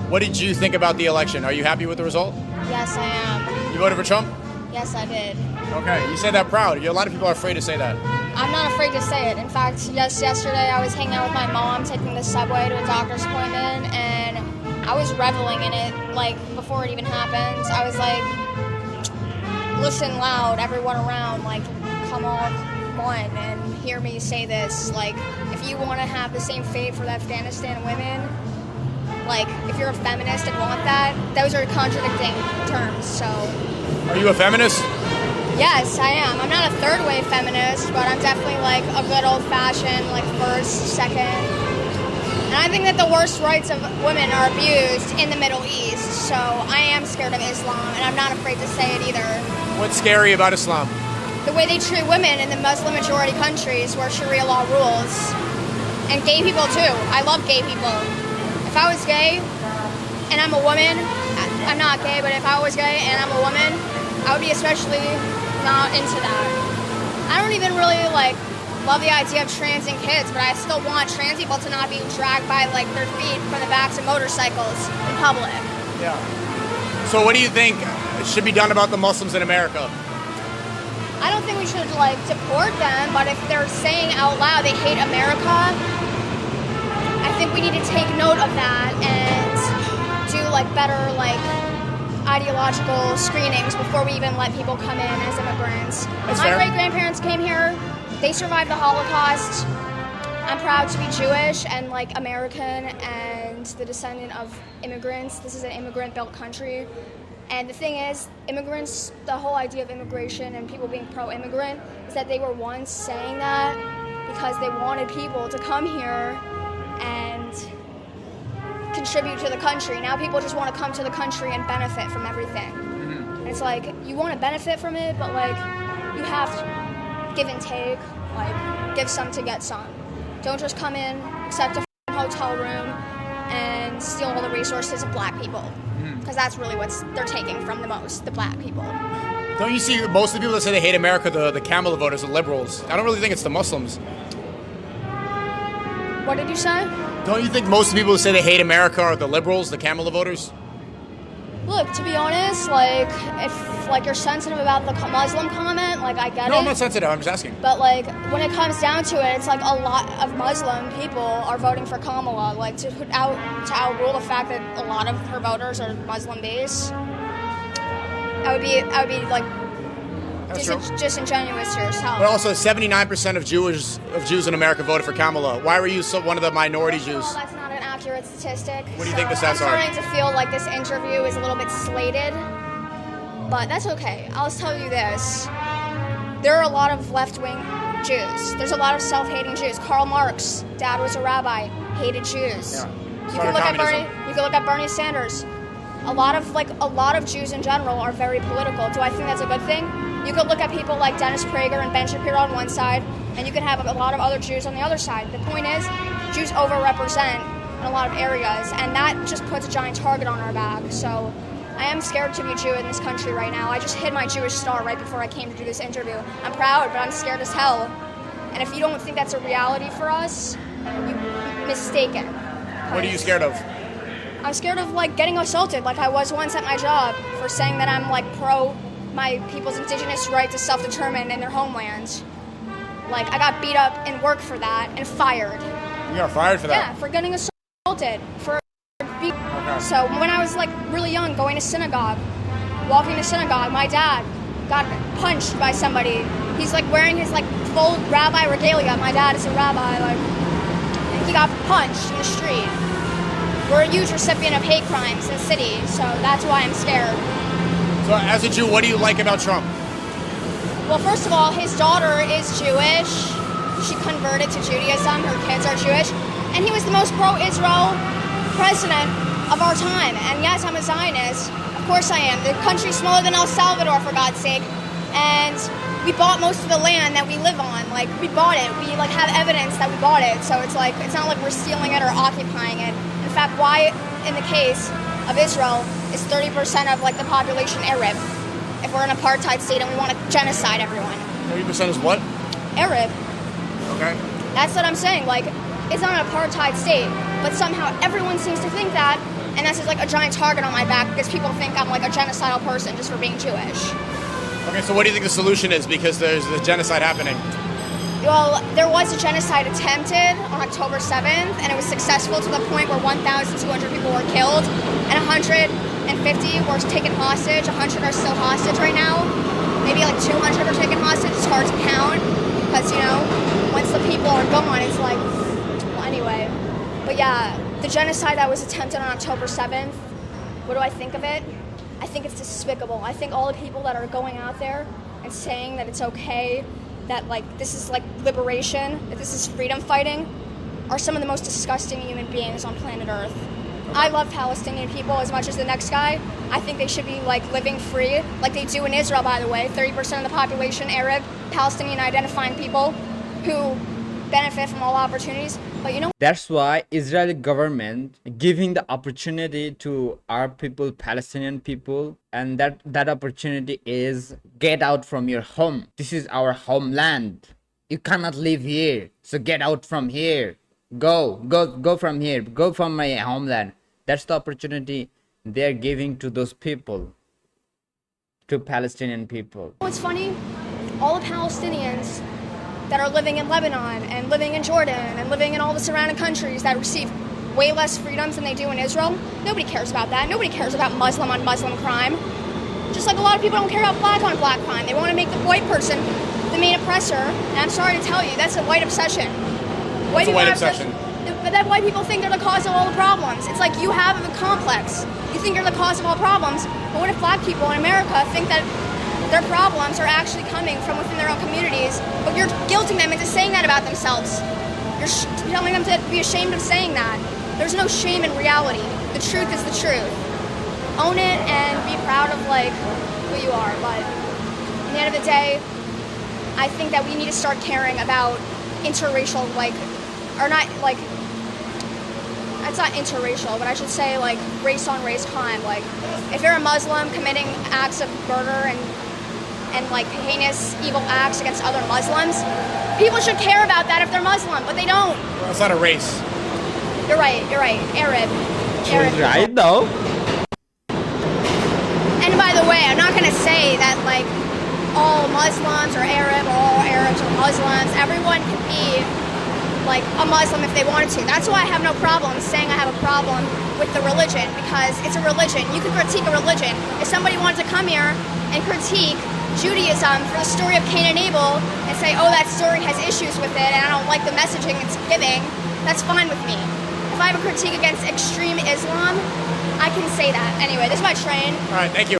What did you think about the election? Are you happy with the result? Yes, I am. You voted for Trump? Yes, I did. Okay, you said that proud. A lot of people are afraid to say that. I'm not afraid to say it. In fact, yesterday I was hanging out with my mom, taking the subway to a doctor's appointment, and I was reveling in it, like, before it even happened. I was like, listen loud, everyone around, like, come on and hear me say this. Like, if you want to have the same fate for the Afghanistan women, like, if you're a feminist and want that, those are contradicting terms, so. Are you a feminist? Yes, I am. I'm not a third-wave feminist, but I'm definitely, like, a good old-fashioned, like, first, second. And I think that the worst rights of women are abused in the Middle East, so I am scared of Islam, and I'm not afraid to say it either. What's scary about Islam? The way they treat women in the Muslim-majority countries where Sharia law rules. And gay people, too. I love gay people. If I was gay and I'm a woman, I'm not gay, but if I was gay and I'm a woman, I would be especially not into that. I don't even really, like, love the idea of transing kids, but I still want trans people to not be dragged by, like, their feet from the backs of motorcycles in public. Yeah. So what do you think should be done about the Muslims in America? I don't think we should, like, deport them, but if they're saying out loud they hate America, I think we need to take note of that and do, like, better, like, ideological screenings before we even let people come in as immigrants. My great-grandparents came here. They survived the Holocaust. I'm proud to be Jewish and, like, American and the descendant of immigrants. This is an immigrant-built country. And the thing is, immigrants, the whole idea of immigration and people being pro-immigrant is that they were once saying that because they wanted people to come here and contribute to the country. Now people just want to come to the country and benefit from everything. Mm-hmm. And it's like, you want to benefit from it, but, like, you have to give and take, like, give some to get some. Don't just come in, accept a hotel room, and steal all the resources of black people. Because that's really what they're taking from the most, the black people. Don't you see most of the people that say they hate America, the Kamala voters, the liberals? I don't really think it's the Muslims. What did you say? Don't you think most of the people who say they hate America are the liberals, the Kamala voters? Look, to be honest, like, if, like, you're sensitive about the Muslim comment, like, I get it. No, I'm not sensitive, I'm just asking. But, like, when it comes down to it, it's like a lot of Muslim people are voting for Kamala, like, to outrule the fact that a lot of her voters are Muslim-based. I would be like, disingenuous to yourself. But also, 79% of Jews in America voted for Kamala. Why were you one of the minority Jews? Well, that's not an accurate statistic. What do you think the stats are? I'm starting to feel like this interview is a little bit slated, but that's okay. I'll tell you this. There are a lot of left-wing Jews. There's a lot of self-hating Jews. Karl Marx, dad was a rabbi, hated Jews. Yeah. You can look at Bernie Sanders. A lot of Jews in general are very political. Do I think that's a good thing? You could look at people like Dennis Prager and Ben Shapiro on one side, and you could have a lot of other Jews on the other side. The point is, Jews overrepresent in a lot of areas, and that just puts a giant target on our back. So I am scared to be Jew in this country right now. I just hid my Jewish star right before I came to do this interview. I'm proud, but I'm scared as hell. And if you don't think that's a reality for us, you're mistaken. What are you scared of? I'm scared of, like, getting assaulted like I was once at my job for saying that I'm, like, pro my people's indigenous right to self-determine in their homeland. Like, I got beat up in work for that and fired. You got fired for that? Yeah, for getting assaulted. Okay. So when I was, like, really young, going to synagogue, walking to synagogue, my dad got punched by somebody. He's, like, wearing his, like, full rabbi regalia. My dad is a rabbi, like, and he got punched in the street. We're a huge recipient of hate crimes in the city, so that's why I'm scared. So as a Jew, what do you like about Trump? Well, first of all, his daughter is Jewish. She converted to Judaism. Her kids are Jewish. And he was the most pro-Israel president of our time. And yes, I'm a Zionist. Of course I am. The country's smaller than El Salvador, for God's sake. And we bought most of the land that we live on. Like, we bought it. We, like, have evidence that we bought it. So it's like, it's not like we're stealing it or occupying it. In fact, why, in the case of Israel, is 30% of, like, the population Arab? If we're an apartheid state and we want to genocide everyone. 30% is what? Arab. Okay. That's what I'm saying. Like, it's not an apartheid state, but somehow everyone seems to think that, and that's just like a giant target on my back because people think I'm like a genocidal person just for being Jewish. Okay, so what do you think the solution is? Because there's a genocide happening. Well, there was a genocide attempted on October 7th, and it was successful to the point where 1,200 people were killed, and 150 were taken hostage. 100 are still hostage right now. Maybe like 200 are taken hostage. It's hard to count because, you know, once the people are gone, it's like, well, anyway. But yeah, the genocide that was attempted on October 7th, what do I think of it? I think it's despicable. I think all the people that are going out there and saying that it's okay, that like this is like liberation, that this is freedom fighting, are some of the most disgusting human beings on planet Earth. I love Palestinian people as much as the next guy. I think they should be like living free, like they do in Israel, by the way. 30% of the population Arab, Palestinian identifying people who benefit from all opportunities. But you know, that's why Israeli government giving the opportunity to our people, Palestinian people, and that opportunity is get out from your home. This is our homeland. You cannot live here, so get out from here. Go from here. Go from my homeland. That's the opportunity they're giving to those people, to Palestinian people. what's funny? All the Palestinians that are living in Lebanon and living in Jordan and living in all the surrounding countries that receive way less freedoms than they do in Israel, nobody cares about that. Nobody cares about Muslim on Muslim crime. Just like a lot of people don't care about black on black crime. They want to make the white person the main oppressor. And I'm sorry to tell you, that's a white obsession. What's a white obsession? But that white people think they're the cause of all the problems. It's like you have a complex. You think you're the cause of all problems, but what if black people in America think that their problems are actually coming from within their own communities, but you're guilting them into saying that about themselves. You're telling them to be ashamed of saying that. There's no shame in reality. The truth is the truth. Own it and be proud of like who you are. But at the end of the day, I think that we need to start caring about interracial, like, or not like, it's not interracial, but I should say like race on race crime. Like if you're a Muslim committing acts of murder and like heinous evil acts against other Muslims, people should care about that if they're Muslim, but they don't. Well, it's not a race. You're right. Arab. She's right though. And by the way, I'm not gonna say that like all Muslims are Arab or all Arabs are Muslims. Everyone can be like a Muslim if they wanted to. That's why I have no problem saying I have a problem with the religion, because it's a religion. You can critique a religion. If somebody wanted to come here and critique Judaism for the story of Cain and Abel and say, oh, that story has issues with it and I don't like the messaging it's giving, that's fine with me. If I have a critique against extreme Islam, I can say that. Anyway, this is my train. All right, thank you.